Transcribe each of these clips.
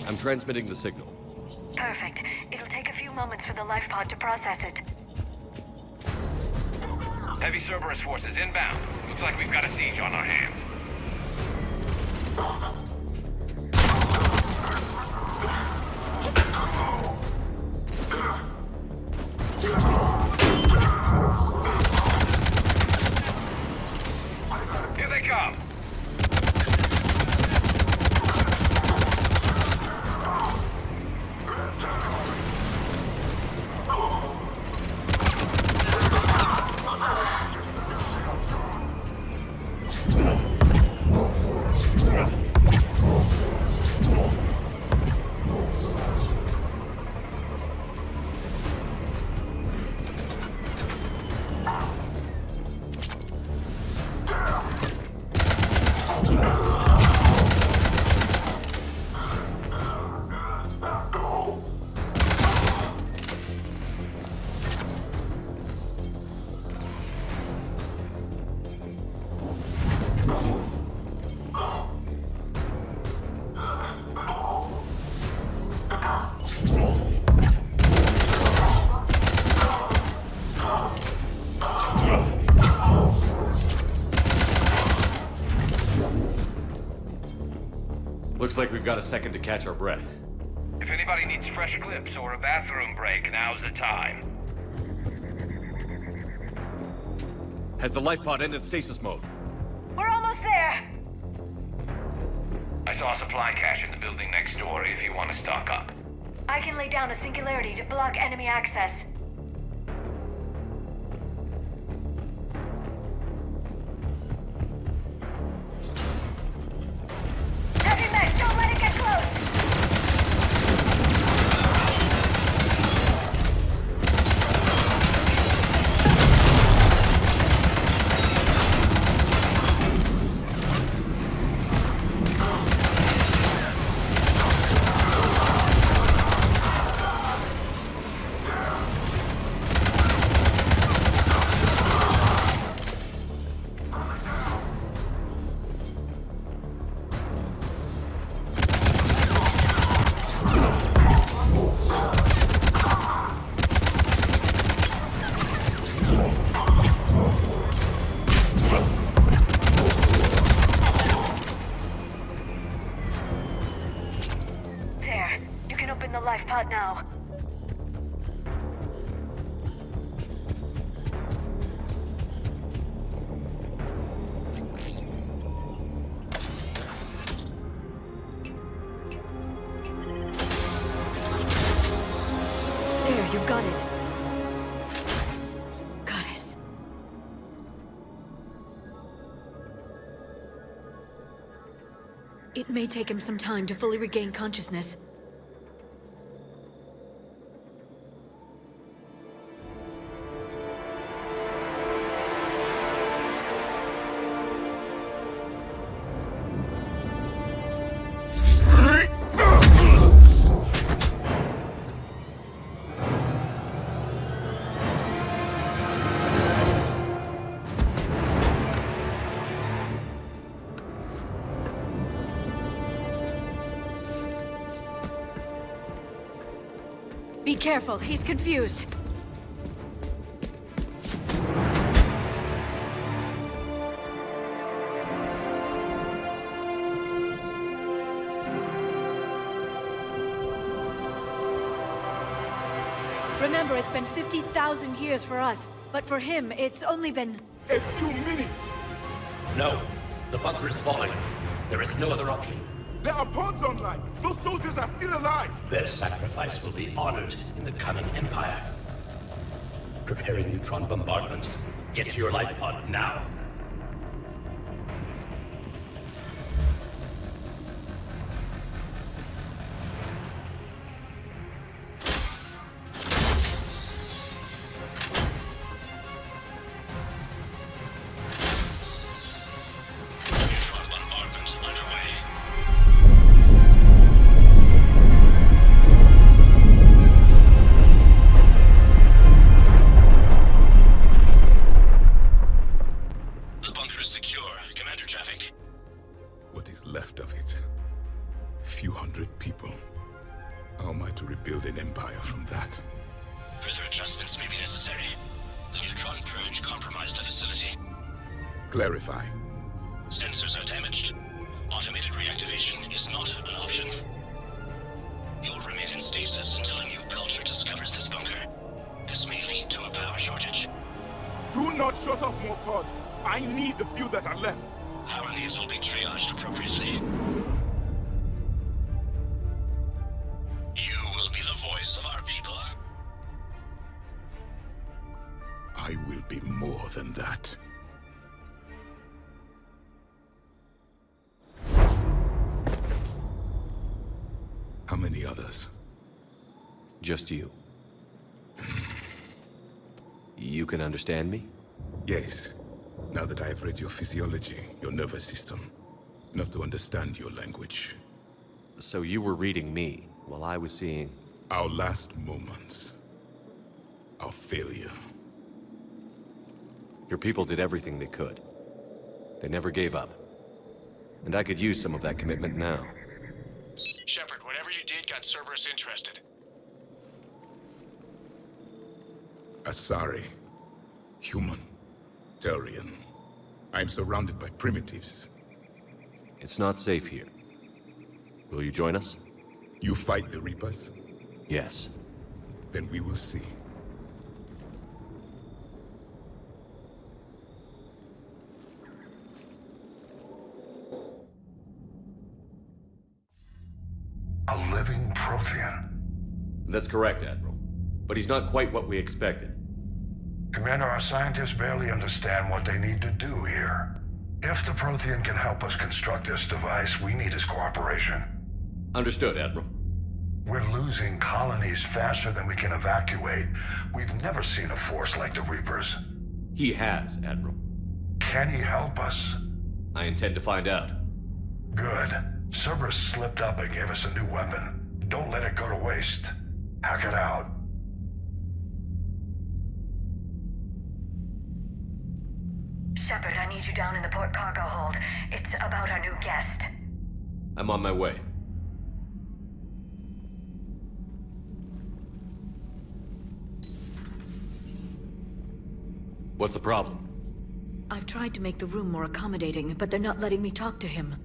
I'm transmitting the signal. Perfect. It'll take a few moments for the life pod to process it. Heavy Cerberus forces inbound. Looks like we've got a siege on our hands. Here they come! Looks like we've got a second to catch our breath. If anybody needs fresh clips or a bathroom break, now's the time. Has the life pod ended stasis mode? We're almost there! I saw a supply cache in the building next door if you want to stock up. I can lay down a singularity to block enemy access. Heavy mech, don't let it get close! There. You can open the life pod now. There, you've got it. Goddess. It may take him some time to fully regain consciousness. Be careful, he's confused. Remember, it's been 50,000 years for us, but for him, it's only been... A few minutes! No. The bunker is falling. There is no other option. There are pods online! Those soldiers are still alive! Their sacrifice will be honored in the coming Empire. Preparing neutron bombardment. Get to your life pod now. Neutron bombardment underway. The bunker is secure. Commander traffic. What is left of it? A few hundred people. How am I to rebuild an empire from that? Further adjustments may be necessary. The neutron purge compromised the facility. Clarify. Sensors are damaged. Automated reactivation is not an option. You'll remain in stasis until a new culture discovers this bunker. This may lead to a power shortage. Do not shut off more pods. I need the few that are left. Power needs will be triaged appropriately. You will be the voice of our people. I will be more than that. How many others? Just you. You can understand me? Yes. Now that I have read your physiology, your nervous system, enough to understand your language. So you were reading me, while I was seeing... Our last moments. Our failure. Your people did everything they could. They never gave up. And I could use some of that commitment now. Shepard, whatever you did got Cerberus interested. Asari. Human. Turian. I'm surrounded by primitives. It's not safe here. Will you join us? You fight the Reapers? Yes. Then we will see. A living Prothean. That's correct, Admiral. But he's not quite what we expected. Commander, our scientists barely understand what they need to do here. If the Prothean can help us construct this device, we need his cooperation. Understood, Admiral. We're losing colonies faster than we can evacuate. We've never seen a force like the Reapers. He has, Admiral. Can he help us? I intend to find out. Good. Cerberus slipped up and gave us a new weapon. Don't let it go to waste. Hack it out. Shepard, I need you down in the port cargo hold. It's about our new guest. I'm on my way. What's the problem? I've tried to make the room more accommodating, but they're not letting me talk to him.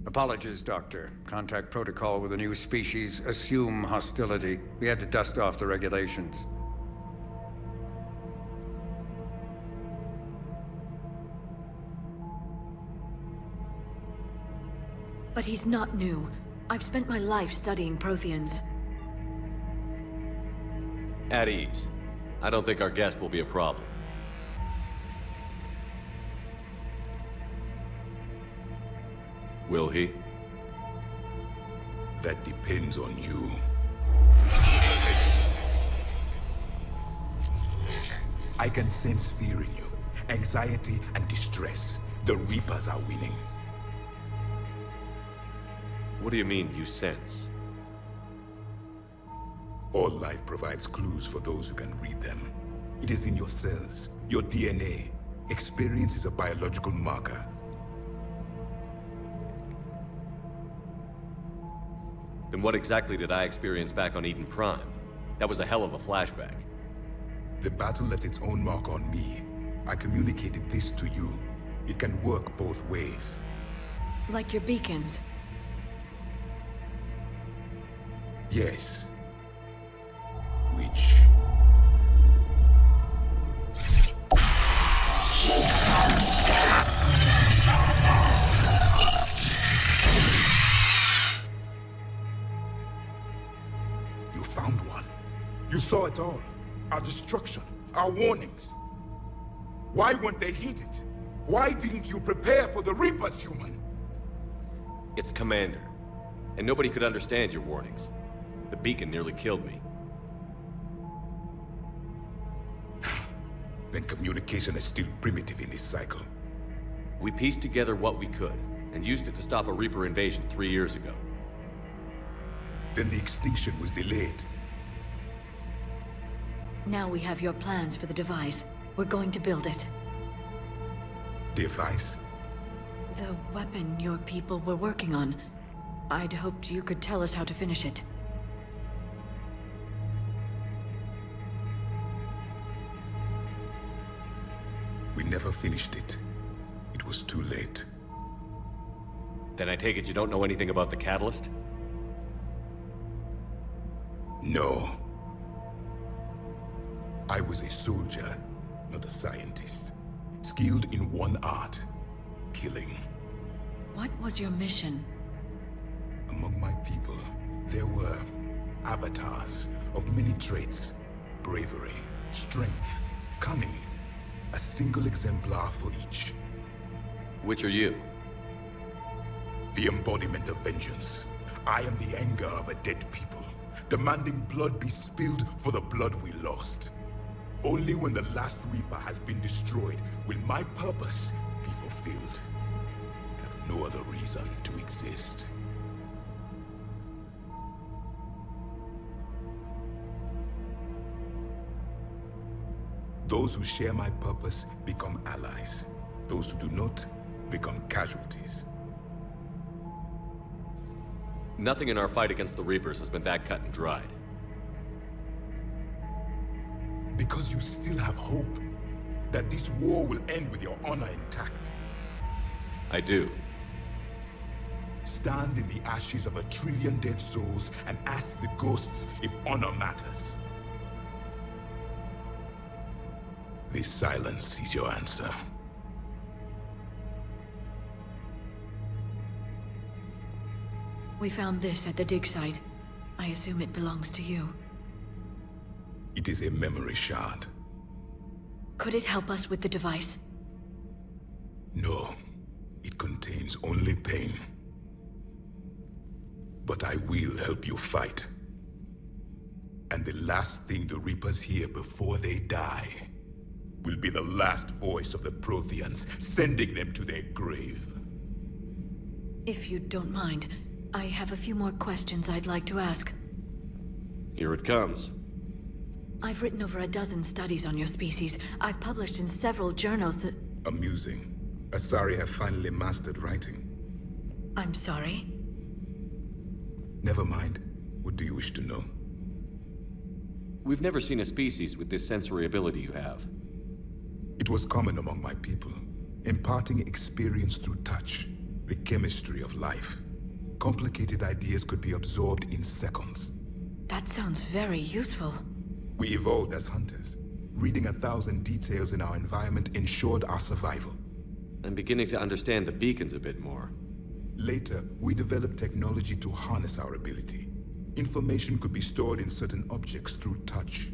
Apologies, Doctor. Contact protocol with a new species. Assume hostility. We had to dust off the regulations. But he's not new. I've spent my life studying Protheans. At ease. I don't think our guest will be a problem. Will he? That depends on you. I can sense fear in you. Anxiety and distress. The Reapers are winning. What do you mean, you sense? All life provides clues for those who can read them. It is in your cells, your DNA. Experience is a biological marker. Then what exactly did I experience back on Eden Prime? That was a hell of a flashback. The battle left its own mark on me. I communicated this to you. It can work both ways. Like your beacons. Yes. Which... You found one. You saw it all. Our destruction, our warnings. Why weren't they heeded? Why didn't you prepare for the Reapers, human? It's Commander. And nobody could understand your warnings. The beacon nearly killed me. Then communication is still primitive in this cycle. We pieced together what we could, and used it to stop a Reaper invasion 3 years ago. Then the extinction was delayed. Now we have your plans for the device. We're going to build it. Device? The weapon your people were working on. I'd hoped you could tell us how to finish it. We never finished it. It was too late. Then I take it you don't know anything about the catalyst? No. I was a soldier, not a scientist. Skilled in one art, killing. What was your mission? Among my people, there were avatars of many traits. Bravery, strength, cunning. A single exemplar for each. Which are you? The embodiment of vengeance. I am the anger of a dead people, demanding blood be spilled for the blood we lost. Only when the last Reaper has been destroyed will my purpose be fulfilled. I have no other reason to exist. Those who share my purpose become allies. Those who do not become casualties. Nothing in our fight against the Reapers has been that cut and dried. Because you still have hope that this war will end with your honor intact. I do. Stand in the ashes of 1 trillion dead souls and ask the ghosts if honor matters. This silence is your answer. We found this at the dig site. I assume it belongs to you. It is a memory shard. Could it help us with the device? No, it contains only pain. But I will help you fight. And the last thing the Reapers hear before they die will be the last voice of the Protheans, sending them to their grave. If you don't mind, I have a few more questions I'd like to ask. Here it comes. I've written over a dozen studies on your species. I've published in several journals that... Amusing. Asari have finally mastered writing. I'm sorry? Never mind. What do you wish to know? We've never seen a species with this sensory ability you have. It was common among my people, imparting experience through touch, the chemistry of life. Complicated ideas could be absorbed in seconds. That sounds very useful. We evolved as hunters. Reading 1,000 details in our environment ensured our survival. I'm beginning to understand the beacons a bit more. Later, we developed technology to harness our ability. Information could be stored in certain objects through touch.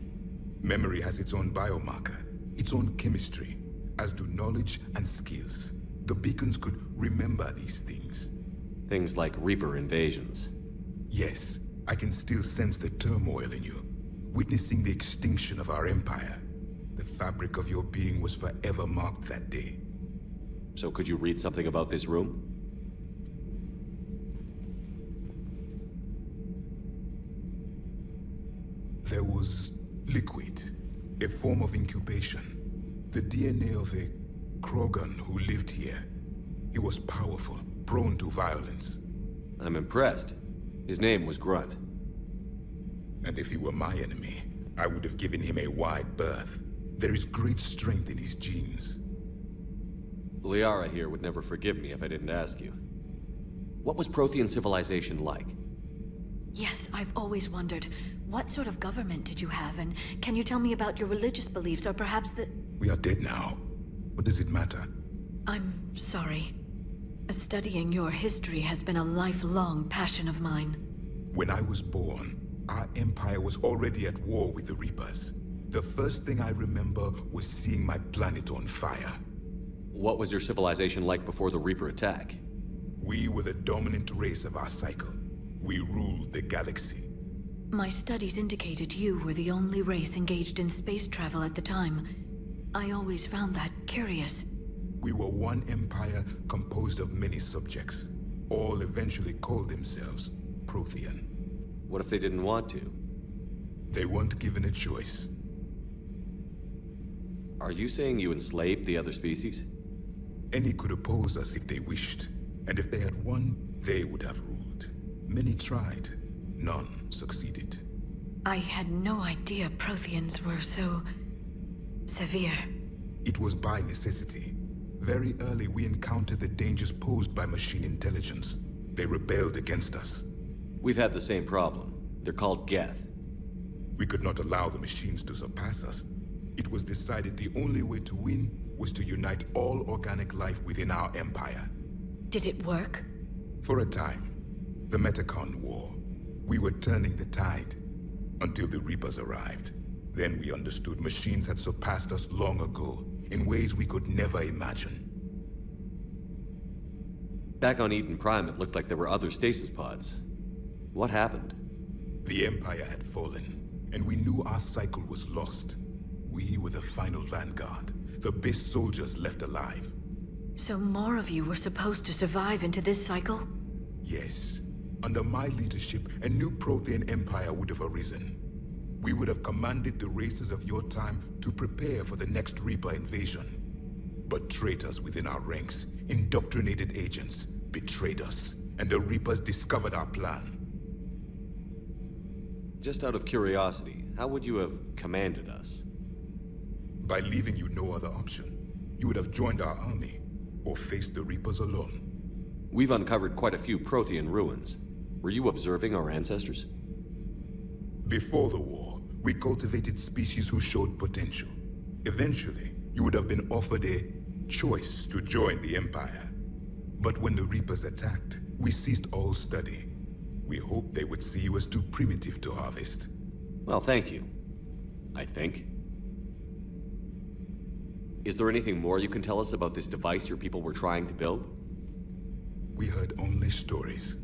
Memory has its own biomarker, its own chemistry, as do knowledge and skills. The beacons could remember these things. Things like Reaper invasions. Yes, I can still sense the turmoil in you, witnessing the extinction of our empire. The fabric of your being was forever marked that day. So could you read something about this room? There was liquid, a form of incubation. The DNA of a Krogan who lived here. He was powerful, prone to violence. I'm impressed. His name was Grunt. And if he were my enemy, I would have given him a wide berth. There is great strength in his genes. Liara here would never forgive me if I didn't ask you. What was Prothean civilization like? Yes, I've always wondered. What sort of government did you have, and can you tell me about your religious beliefs, or perhaps the... We are dead now. What does it matter? I'm sorry. Studying your history has been a lifelong passion of mine. When I was born, our empire was already at war with the Reapers. The first thing I remember was seeing my planet on fire. What was your civilization like before the Reaper attack? We were the dominant race of our cycle. We ruled the galaxy. My studies indicated you were the only race engaged in space travel at the time. I always found that curious. We were one empire composed of many subjects. All eventually called themselves Prothean. What if they didn't want to? They weren't given a choice. Are you saying you enslaved the other species? Any could oppose us if they wished. And if they had won, they would have ruled. Many tried. None succeeded. I had no idea Protheans were so... severe. It was by necessity. Very early, we encountered the dangers posed by machine intelligence. They rebelled against us. We've had the same problem. They're called Geth. We could not allow the machines to surpass us. It was decided the only way to win was to unite all organic life within our empire. Did it work? For a time. The Metacon War. We were turning the tide. Until the Reapers arrived. Then we understood machines had surpassed us long ago, in ways we could never imagine. Back on Eden Prime, it looked like there were other stasis pods. What happened? The Empire had fallen, and we knew our cycle was lost. We were the final vanguard, the best soldiers left alive. So more of you were supposed to survive into this cycle? Yes. Under my leadership, a new Prothean empire would have arisen. We would have commanded the races of your time to prepare for the next Reaper invasion. But traitors within our ranks, indoctrinated agents, betrayed us, and the Reapers discovered our plan. Just out of curiosity, how would you have commanded us? By leaving you no other option. You would have joined our army, or faced the Reapers alone. We've uncovered quite a few Prothean ruins. Were you observing our ancestors? Before the war, we cultivated species who showed potential. Eventually, you would have been offered a choice to join the Empire. But when the Reapers attacked, we ceased all study. We hoped they would see you as too primitive to harvest. Well, thank you. I think. Is there anything more you can tell us about this device your people were trying to build? We heard only stories.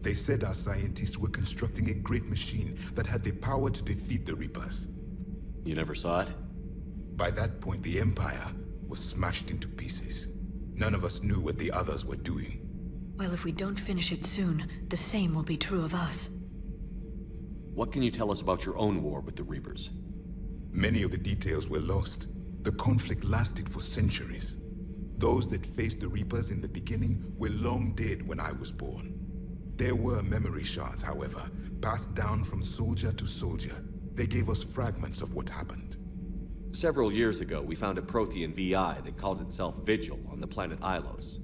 They said our scientists were constructing a great machine that had the power to defeat the Reapers. You never saw it? By that point, the Empire was smashed into pieces. None of us knew what the others were doing. Well, if we don't finish it soon, the same will be true of us. What can you tell us about your own war with the Reapers? Many of the details were lost. The conflict lasted for centuries. Those that faced the Reapers in the beginning were long dead when I was born. There were memory shards, however, passed down from soldier to soldier. They gave us fragments of what happened. Several years ago, we found a Prothean VI that called itself Vigil on the planet Ilos.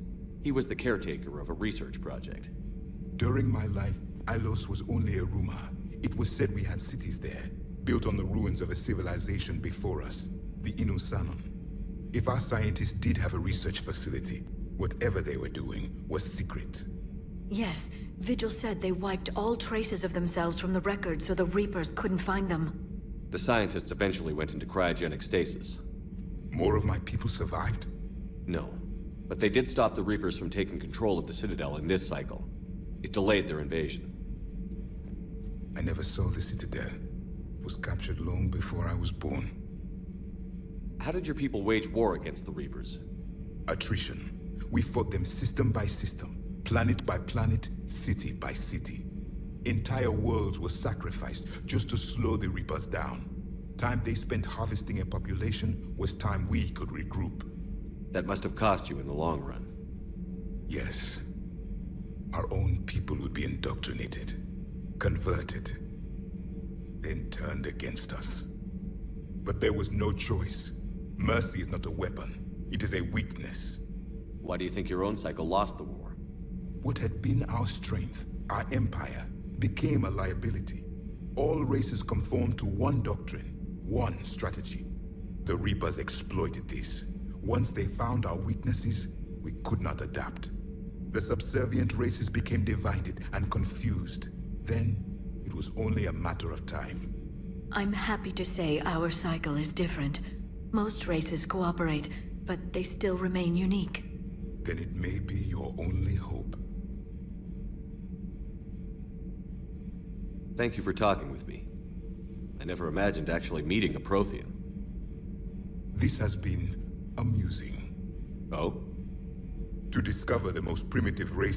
He was the caretaker of a research project. During my life, Ilos was only a rumor. It was said we had cities there, built on the ruins of a civilization before us, the Inusanon. If our scientists did have a research facility, whatever they were doing was secret. Yes, Vigil said they wiped all traces of themselves from the records so the Reapers couldn't find them. The scientists eventually went into cryogenic stasis. More of my people survived? No, but they did stop the Reapers from taking control of the Citadel in this cycle. It delayed their invasion. I never saw the Citadel. It was captured long before I was born. How did your people wage war against the Reapers? Attrition. We fought them system by system, planet by planet, city by city. Entire worlds were sacrificed just to slow the Reapers down. Time they spent harvesting a population was time we could regroup. That must have cost you in the long run. Yes. Our own people would be indoctrinated, converted, then turned against us. But there was no choice. Mercy is not a weapon. It is a weakness. Why do you think your own cycle lost the war? What had been our strength, our empire, became a liability. All races conformed to one doctrine, one strategy. The Reapers exploited this. Once they found our weaknesses, we could not adapt. The subservient races became divided and confused. Then, it was only a matter of time. I'm happy to say our cycle is different. Most races cooperate, but they still remain unique. Then it may be your only hope. Thank you for talking with me. I never imagined actually meeting a Prothean. This has been amusing. Oh? To discover the most primitive race